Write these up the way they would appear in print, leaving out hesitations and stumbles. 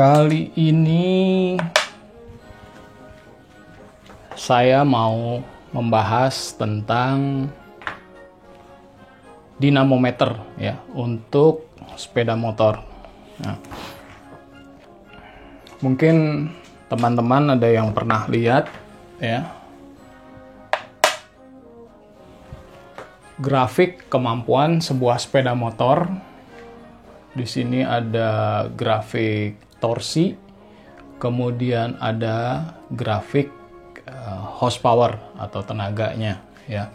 Kali ini saya mau membahas tentang dinamometer ya untuk sepeda motor. Nah, mungkin teman-teman ada yang pernah lihat ya grafik kemampuan sebuah sepeda motor. Di sini ada grafik torsi, kemudian ada grafik horsepower atau tenaganya ya.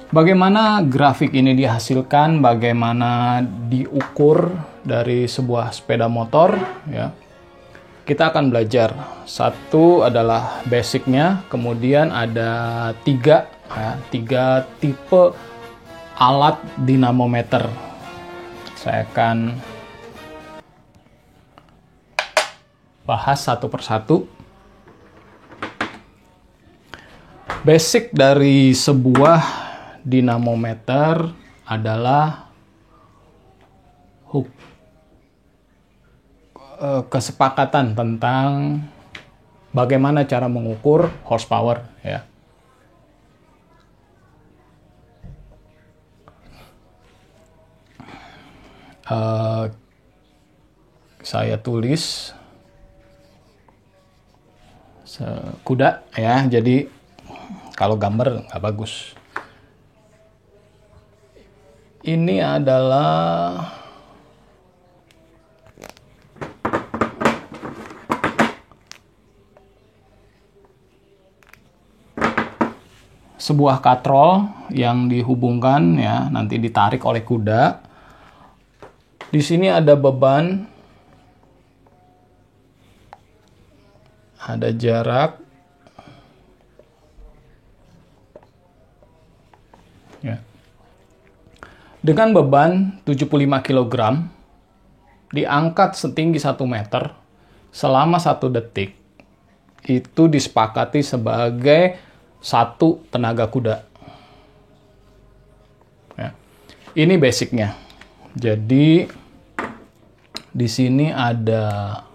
Bagaimana grafik ini dihasilkan, bagaimana diukur dari sebuah sepeda motor ya. Kita akan belajar. Satu adalah basicnya, kemudian ada tiga tipe alat dinamometer. Saya akan bahas satu persatu. Basic dari sebuah dinamometer adalah kesepakatan tentang bagaimana cara mengukur horsepower ya. Saya tulis kuda ya, jadi kalau gambar nggak bagus. Ini adalah sebuah katrol yang dihubungkan ya, nanti ditarik oleh kuda. Di sini ada beban, ada jarak, ya. Dengan beban 75 kg, diangkat setinggi 1 meter selama 1 detik, itu disepakati sebagai 1 tenaga kuda. Ya. Ini basicnya. Jadi di sini ada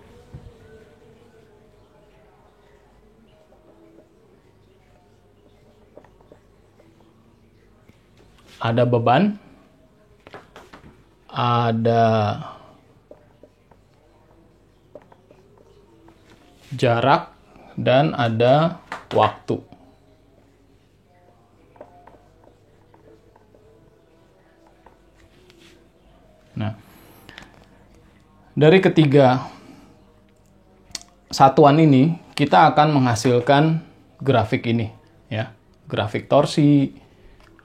beban, ada jarak, dan ada waktu. Nah, dari ketiga satuan ini kita akan menghasilkan grafik ini ya, grafik torsi,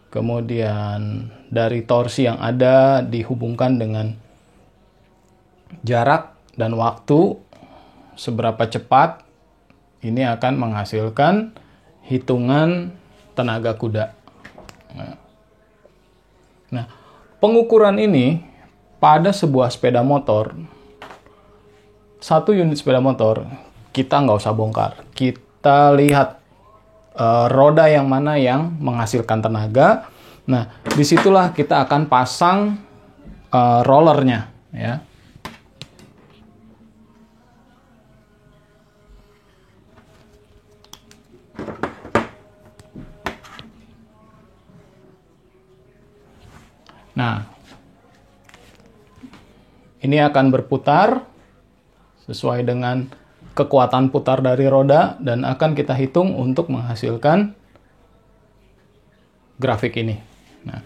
kemudian dari torsi yang ada dihubungkan dengan jarak dan waktu, seberapa cepat ini akan menghasilkan hitungan tenaga kuda. Nah, pengukuran ini pada sebuah sepeda motor, 1 unit sepeda motor, kita nggak usah bongkar. Kita lihat roda yang mana yang menghasilkan tenaga. Nah, disitulah kita akan pasang rollernya ya. Nah, ini akan berputar sesuai dengan kekuatan putar dari roda dan akan kita hitung untuk menghasilkan grafik ini. Nah,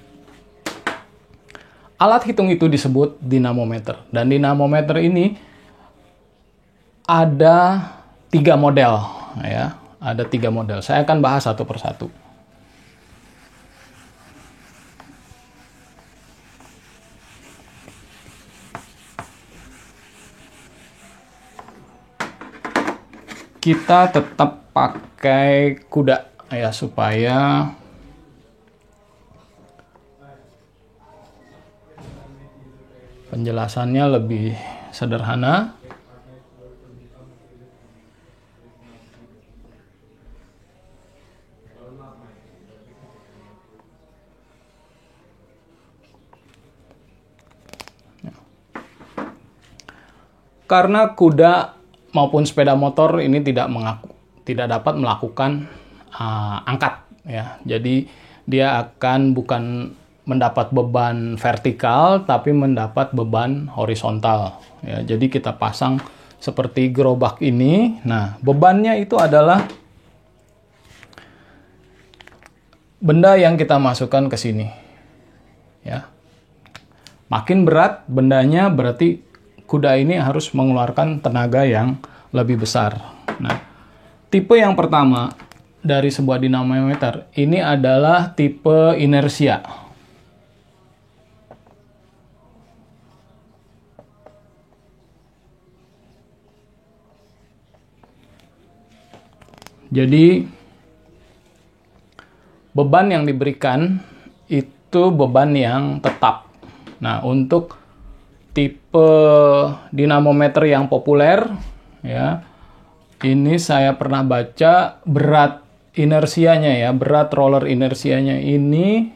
alat hitung itu disebut dinamometer, dan dinamometer ini ada 3 model ya, ada 3 model. Saya akan bahas satu persatu. Kita tetap pakai kuda ya, supaya penjelasannya lebih sederhana. Karena kuda maupun sepeda motor ini tidak dapat melakukan angkat ya. Jadi dia akan bukan mendapat beban vertikal tapi mendapat beban horizontal ya. Jadi kita pasang seperti gerobak ini. Nah, bebannya itu adalah benda yang kita masukkan ke sini ya. Makin berat bendanya berarti kuda ini harus mengeluarkan tenaga yang lebih besar. Nah, tipe yang pertama dari sebuah dinamometer ini adalah tipe inersia. Jadi beban yang diberikan itu beban yang tetap. Nah, untuk tipe dinamometer yang populer ya, ini saya pernah baca berat inersianya ya, berat roller inersianya ini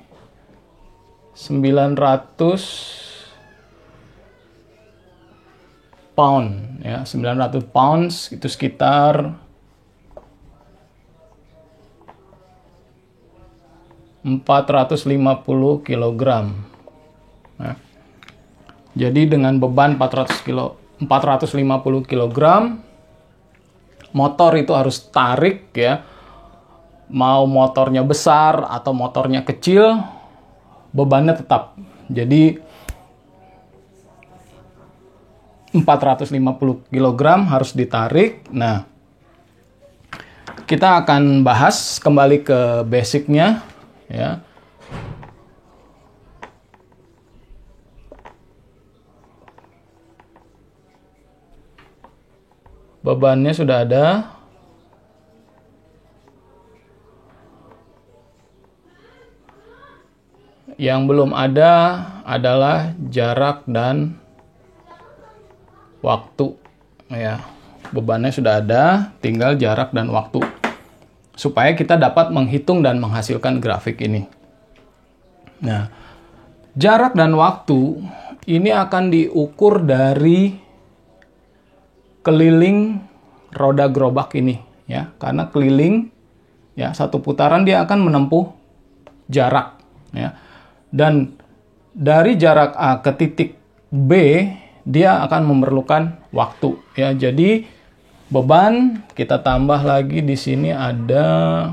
900 pound ya, 900 pounds itu sekitar 450 kg. Nah, jadi dengan beban 450 kg, motor itu harus tarik ya. Mau motornya besar atau motornya kecil, bebannya tetap. Jadi 450 kg harus ditarik. Nah, kita akan bahas kembali ke basicnya ya. Bebannya sudah ada. Yang belum ada adalah jarak dan waktu ya. Bebannya sudah ada, tinggal jarak dan waktu. Supaya kita dapat menghitung dan menghasilkan grafik ini. Nah, jarak dan waktu ini akan diukur dari keliling roda gerobak ini ya, karena keliling ya, satu putaran dia akan menempuh jarak ya, dan dari jarak A ke titik B dia akan memerlukan waktu ya. Jadi beban kita tambah lagi di sini ada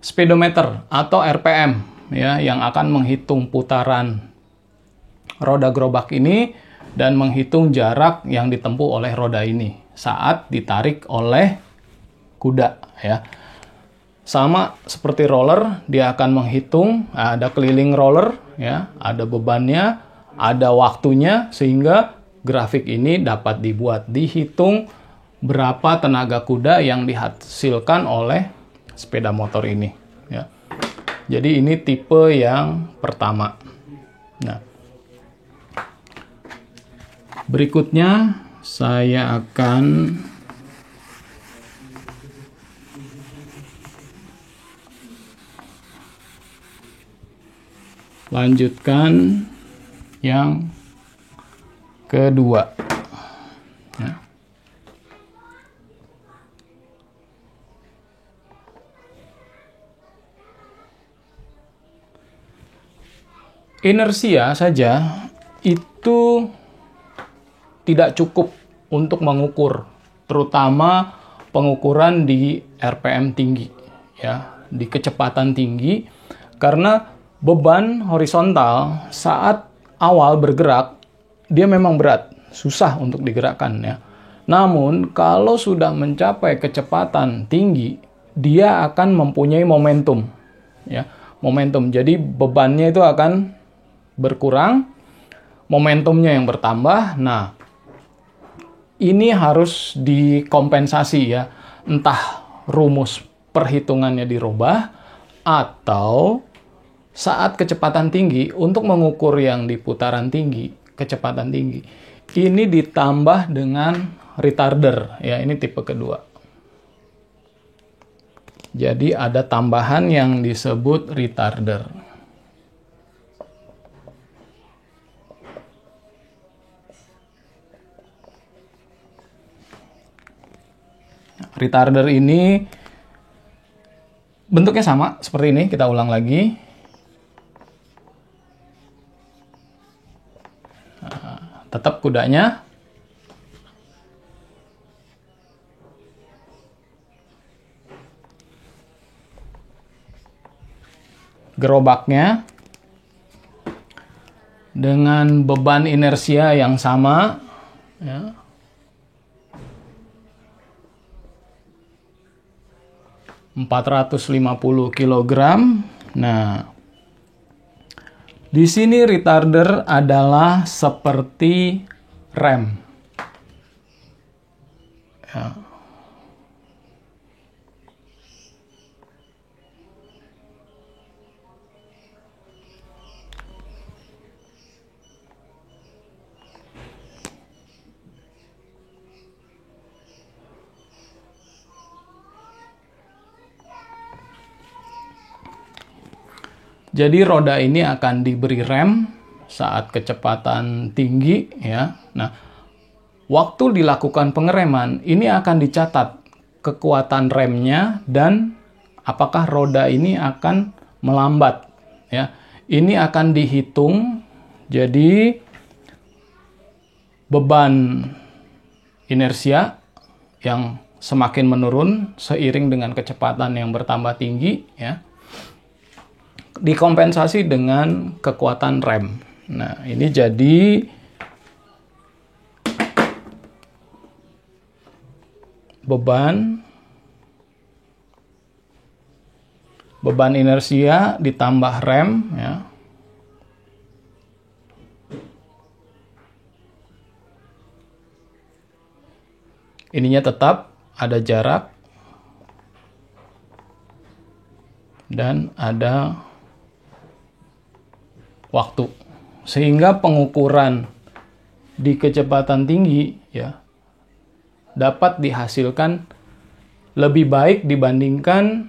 speedometer atau RPM ya, yang akan menghitung putaran roda gerobak ini dan menghitung jarak yang ditempuh oleh roda ini saat ditarik oleh kuda ya. Sama seperti roller, dia akan menghitung ada keliling roller ya, ada bebannya, ada waktunya, sehingga grafik ini dapat dihitung berapa tenaga kuda yang dihasilkan oleh sepeda motor ini ya. Jadi ini tipe yang pertama. Nah, berikutnya saya akan lanjutkan yang kedua ya. Inersia saja itu tidak cukup untuk mengukur, terutama pengukuran di RPM tinggi ya, di kecepatan tinggi, karena beban horizontal saat awal bergerak dia memang berat, susah untuk digerakkan ya. Namun kalau sudah mencapai kecepatan tinggi, dia akan mempunyai momentum ya, momentum. Jadi bebannya itu akan berkurang, momentumnya yang bertambah. Nah, ini harus dikompensasi ya, entah rumus perhitungannya dirubah atau saat kecepatan tinggi, untuk mengukur yang di putaran tinggi, kecepatan tinggi, ini ditambah dengan retarder, ya, ini tipe kedua. Jadi ada tambahan yang disebut retarder. Retarder ini bentuknya sama seperti ini, kita ulang lagi. Nah, tetap kudanya. Gerobaknya dengan beban inersia yang sama, ya. 450 kg. Nah, di sini retarder adalah seperti rem. Ya. Jadi roda ini akan diberi rem saat kecepatan tinggi, ya. Nah, waktu dilakukan pengereman ini akan dicatat kekuatan remnya dan apakah roda ini akan melambat, ya. Ini akan dihitung. Jadi beban inersia yang semakin menurun seiring dengan kecepatan yang bertambah tinggi, ya, dikompensasi dengan kekuatan rem. Nah, ini jadi beban inersia ditambah rem, ya. Ininya tetap ada jarak dan ada waktu, sehingga pengukuran di kecepatan tinggi, ya, dapat dihasilkan lebih baik dibandingkan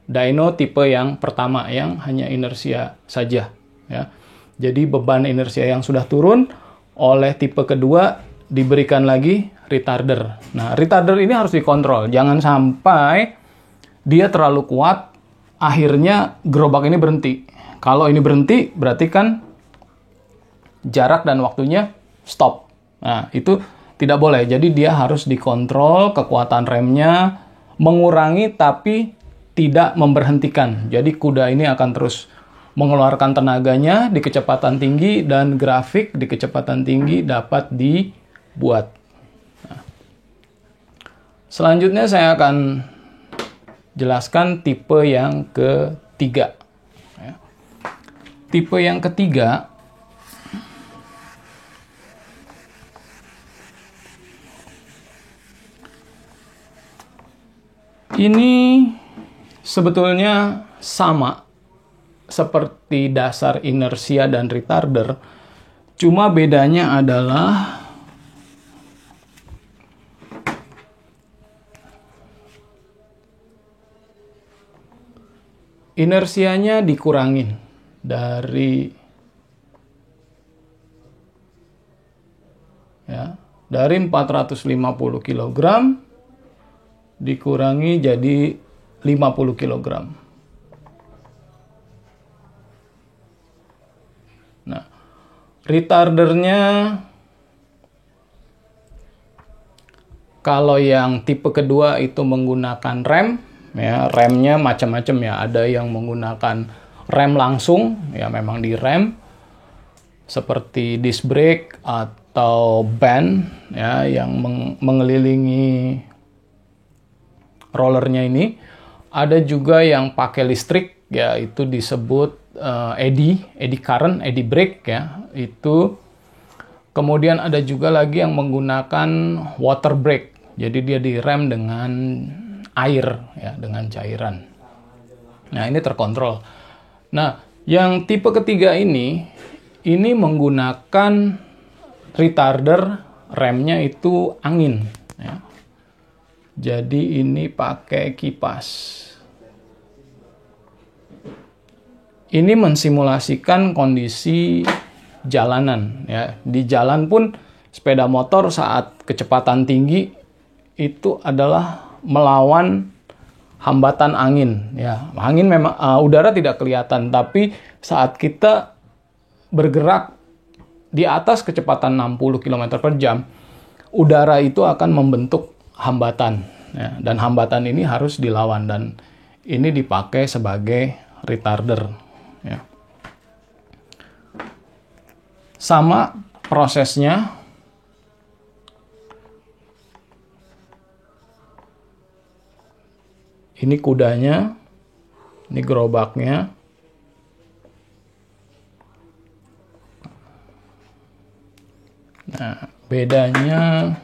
dyno tipe yang pertama yang hanya inersia saja, ya. Jadi beban inersia yang sudah turun oleh tipe kedua diberikan lagi retarder. Nah, retarder ini harus dikontrol, jangan sampai dia terlalu kuat akhirnya gerobak ini berhenti. Kalau ini berhenti, berarti kan jarak dan waktunya stop. Nah, itu tidak boleh. Jadi dia harus dikontrol kekuatan remnya, mengurangi tapi tidak memberhentikan. Jadi kuda ini akan terus mengeluarkan tenaganya di kecepatan tinggi dan grafik di kecepatan tinggi dapat dibuat. Nah, selanjutnya saya akan jelaskan tipe yang ketiga. Tipe yang ketiga ini sebetulnya sama seperti dasar inersia dan retarder, cuma bedanya adalah inersianya dikurangin dari 450 kg dikurangi jadi 50 kg. Nah, retardernya kalau yang tipe kedua itu menggunakan rem, ya, remnya macam-macam, ya. Ada yang menggunakan rem langsung, ya, memang direm seperti disc brake atau band, ya, yang mengelilingi rollernya ini. Ada juga yang pakai listrik, ya, itu disebut eddy current, eddy brake, ya, itu. Kemudian ada juga lagi yang menggunakan water brake, jadi dia direm dengan air, ya, dengan cairan. Nah, ini terkontrol. Nah, Yang tipe ketiga ini menggunakan retarder, remnya itu angin. Ya. Jadi ini pakai kipas. Ini mensimulasikan kondisi jalanan. Ya. Di jalan pun sepeda motor saat kecepatan tinggi itu adalah melawan hambatan angin. Ya, angin memang udara tidak kelihatan, tapi saat kita bergerak di atas kecepatan 60 km per jam, udara itu akan membentuk hambatan. Ya, dan hambatan ini harus dilawan, dan ini dipakai sebagai retarder. Ya. Sama prosesnya. Ini kudanya, ini gerobaknya. Nah, bedanya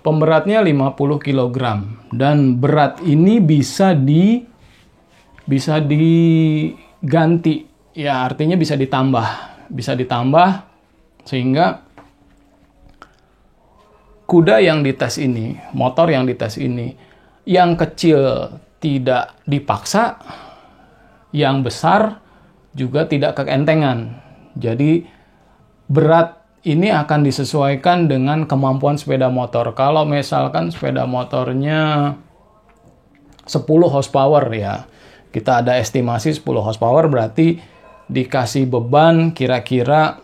pemberatnya 50 kg dan berat ini bisa diganti. Ya, artinya bisa ditambah sehingga kuda yang dites ini, motor yang dites ini, yang kecil tidak dipaksa, yang besar juga tidak keentengan. Jadi berat ini akan disesuaikan dengan kemampuan sepeda motor. Kalau misalkan sepeda motornya 10 horsepower ya, kita ada estimasi 10 horsepower berarti dikasih beban kira-kira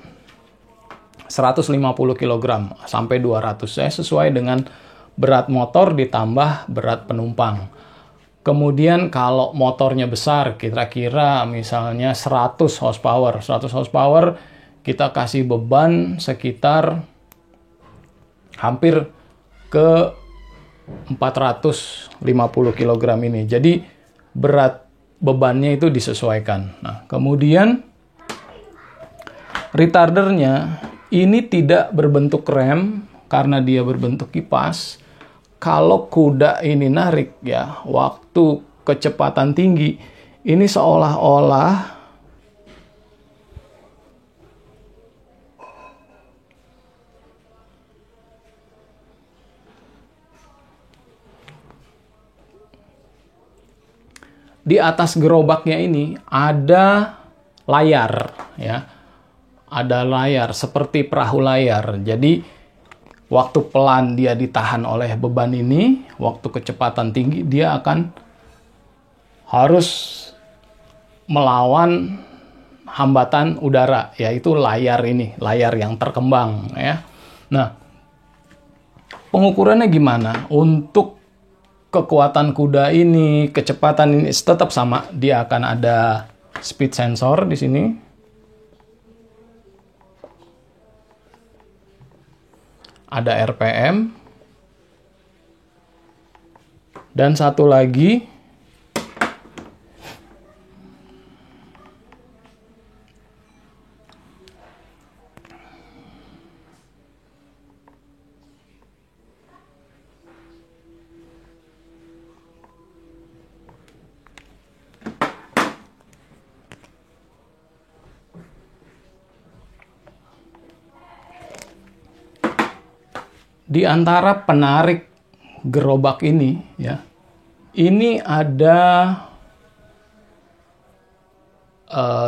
150 kg sampai 200. Saya sesuai dengan berat motor ditambah berat penumpang. Kemudian kalau motornya besar, kira-kira misalnya 100 horsepower. 100 horsepower kita kasih beban sekitar hampir ke 450 kg ini. Jadi berat bebannya itu disesuaikan. Nah, kemudian retardernya ini tidak berbentuk rem karena dia berbentuk kipas. Kalau kuda ini narik ya, waktu kecepatan tinggi, ini seolah-olah di atas gerobaknya ini ada layar ya. Ada layar seperti perahu layar. Jadi waktu pelan dia ditahan oleh beban ini, waktu kecepatan tinggi dia akan harus melawan hambatan udara, yaitu layar ini, layar yang terkembang ya. Nah, pengukurannya gimana? Untuk kekuatan kuda ini, kecepatan ini tetap sama, dia akan ada speed sensor di sini. Ada RPM. Dan satu lagi di antara penarik gerobak ini ya, ini ada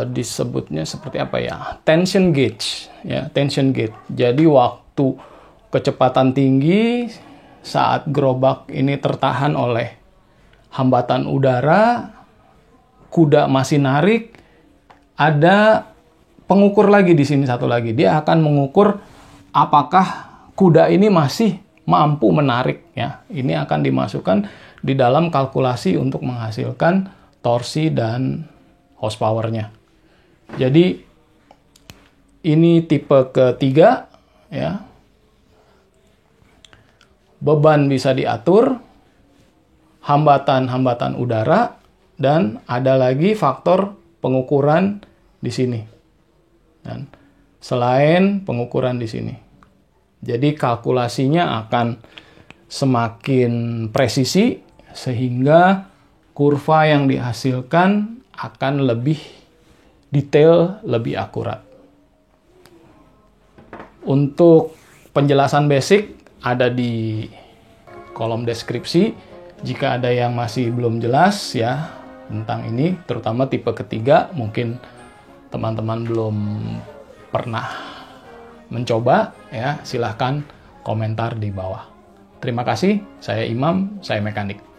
disebutnya seperti apa ya, tension gauge ya, tension gauge. Jadi waktu kecepatan tinggi saat gerobak ini tertahan oleh hambatan udara, kuda masih narik, ada pengukur lagi di sini, satu lagi dia akan mengukur apakah kuda ini masih mampu menarik ya. Ini akan dimasukkan di dalam kalkulasi untuk menghasilkan torsi dan horsepower-nya. Jadi ini tipe ketiga ya. Beban bisa diatur, hambatan-hambatan udara, dan ada lagi faktor pengukuran di sini. Dan selain pengukuran di sini. Jadi kalkulasinya akan semakin presisi sehingga kurva yang dihasilkan akan lebih detail, lebih akurat. Untuk penjelasan basic ada di kolom deskripsi. Jika ada yang masih belum jelas ya tentang ini, terutama tipe ketiga, mungkin teman-teman belum pernah mencoba ya, silahkan komentar di bawah. Terima kasih, saya Imam, saya mekanik.